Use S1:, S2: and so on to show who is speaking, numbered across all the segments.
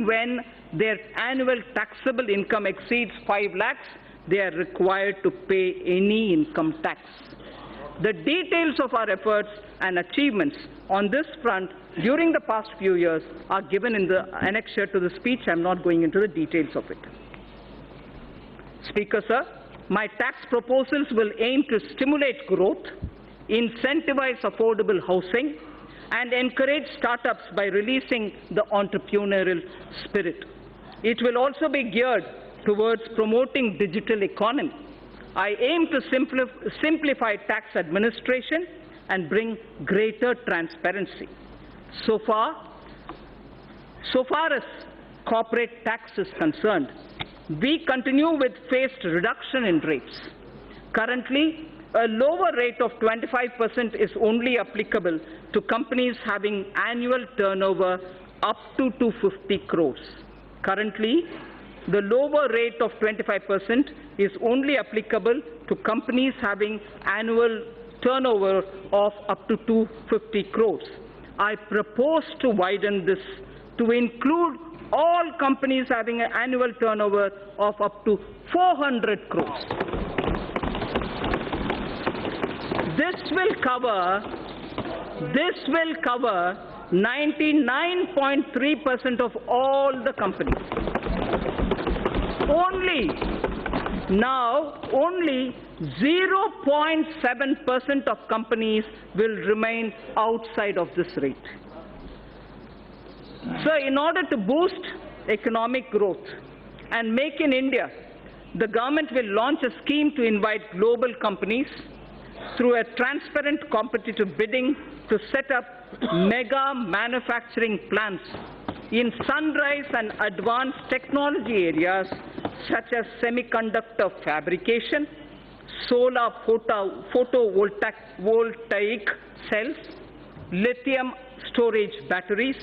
S1: and when their annual taxable income exceeds 5 lakhs, they are required to pay any income tax. The details of our efforts and achievements on this front during the past few years are given in the annexure to the speech. I am not going into the details of it. Speaker, sir, my tax proposals will aim to stimulate growth, incentivize affordable housing, and encourage startups by releasing the entrepreneurial spirit. It will also be geared towards promoting digital economy. I aim to simplify tax administration and bring greater transparency. So far as corporate tax is concerned, we continue with phased reduction in rates. Currently, a lower rate of 25% is only applicable to companies having annual turnover up to 250 crores. Currently, the lower rate of 25% is only applicable to companies having annual turnover of up to 250 crores. I propose to widen this to include all companies having an annual turnover of up to 400 crores. This will cover 99.3% of all the companies. Only 0.7% of companies will remain outside of this rate. So in order to boost economic growth and make in India, the government will launch a scheme to invite global companies through a transparent competitive bidding to set up mega manufacturing plants in sunrise and advanced technology areas such as semiconductor fabrication, solar photovoltaic cells, lithium storage batteries,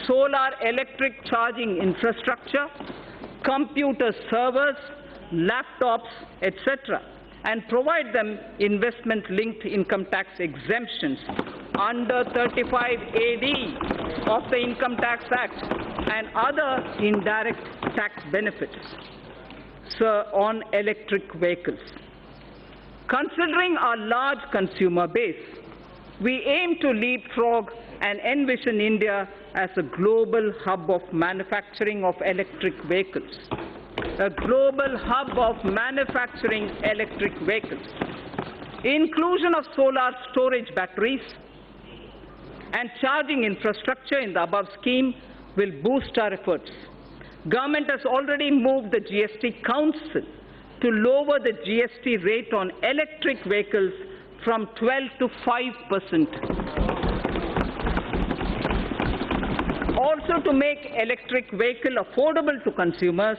S1: solar electric charging infrastructure, computer servers, laptops, etc., and provide them investment-linked income tax exemptions under 35 AD of the Income Tax Act and other indirect tax benefits. Sir, on electric vehicles. Considering our large consumer base, we aim to leapfrog and envision India as a global hub of manufacturing of electric vehicles. A global hub of manufacturing electric vehicles. Inclusion of solar storage batteries and charging infrastructure in the above scheme will boost our efforts. Government has already moved the GST Council to lower the GST rate on electric vehicles from 12 to 5%. Also, to make electric vehicle affordable to consumers,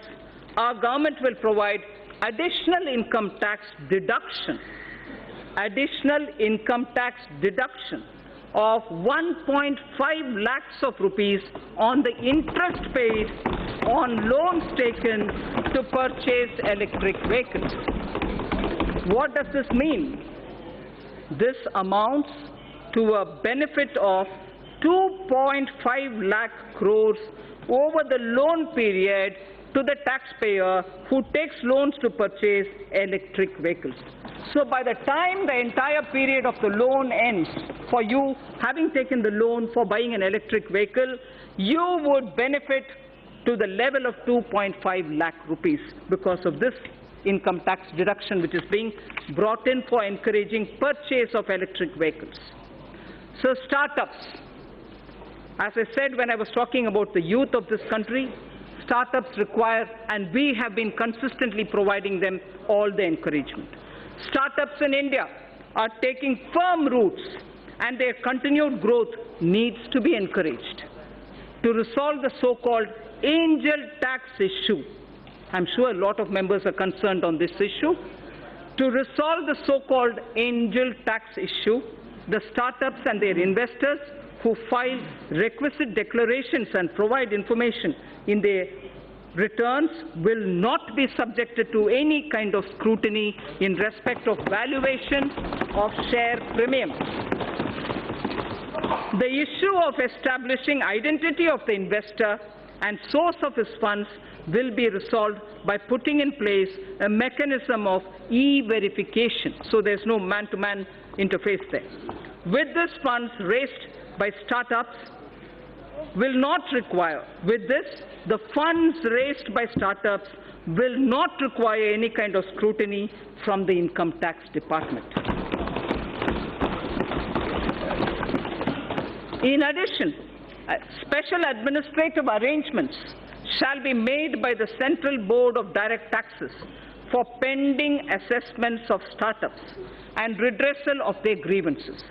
S1: our government will provide additional income tax deduction of 1.5 lakhs of rupees on the interest paid on loans taken to purchase electric vehicles. What does this mean? This amounts to a benefit of 2.5 lakh crores over the loan period to the taxpayer who takes loans to purchase electric vehicles. So by the time the entire period of the loan ends, for you having taken the loan for buying an electric vehicle, you would benefit to the level of 2.5 lakh rupees because of this income tax deduction which is being brought in for encouraging purchase of electric vehicles. So startups, as I said when I was talking about the youth of this country, startups require, and we have been consistently providing them all the encouragement. Startups in India are taking firm roots and their continued growth needs to be encouraged. To resolve the so-called angel tax issue, I'm sure a lot of members are concerned on this issue. To resolve the so-called angel tax issue, the startups and their investors who file requisite declarations and provide information in their returns will not be subjected to any kind of scrutiny in respect of valuation of share premiums. The issue of establishing identity of the investor and source of his funds will be resolved by putting in place a mechanism of e-verification, so there's no man-to-man interface there. With this funds raised by startups will not require, the funds raised by startups will not require any kind of scrutiny from the Income Tax Department. In addition, special administrative arrangements shall be made by the Central Board of Direct Taxes for pending assessments of startups and redressal of their grievances.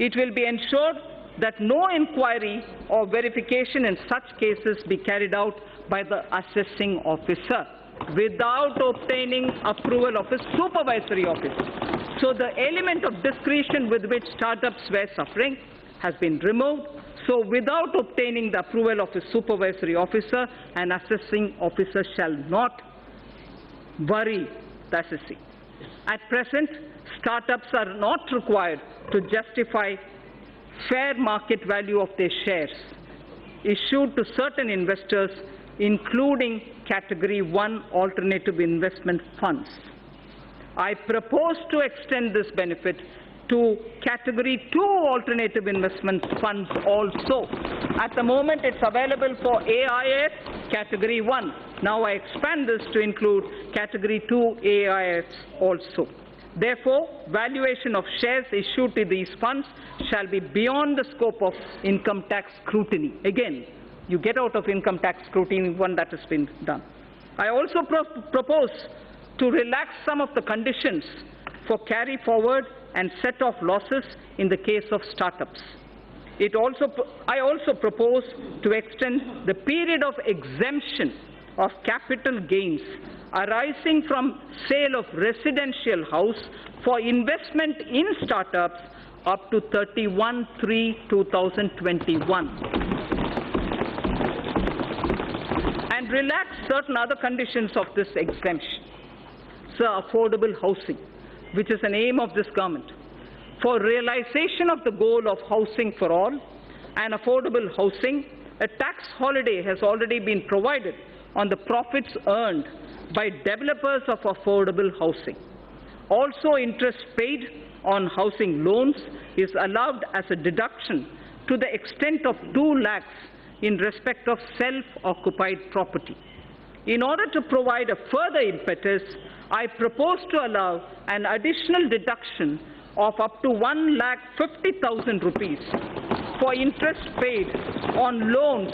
S1: It will be ensured that no inquiry or verification in such cases be carried out by the assessing officer without obtaining approval of a supervisory officer. So the element of discretion with which startups were suffering has been removed. So without obtaining the approval of a supervisory officer, an assessing officer shall not worry the assessee. At present, startups are not required to justify fair market value of their shares issued to certain investors, including Category 1 alternative investment funds. I propose to extend this benefit to Category 2 alternative investment funds also. At the moment, it's available for AIS Category 1. Now I expand this to include Category 2 AIS also. Therefore, valuation of shares issued to these funds shall be beyond the scope of income tax scrutiny. Again, you get out of income tax scrutiny when that has been done. I also propose to relax some of the conditions for carry forward and set off losses in the case of startups. I also propose to extend the period of exemption of capital gains arising from sale of residential house for investment in startups up to 31/3/2021, and relax certain other conditions of this exemption. So affordable housing, which is an aim of this government. For realization of the goal of housing for all and affordable housing, a tax holiday has already been provided on the profits earned by developers of affordable housing. Also, interest paid on housing loans is allowed as a deduction to the extent of 2 lakhs in respect of self-occupied property. In order to provide a further impetus, I propose to allow an additional deduction of up to 1,50,000 rupees for interest paid on loans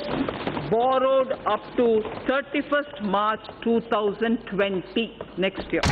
S1: borrowed up to 31st March 2020, next year.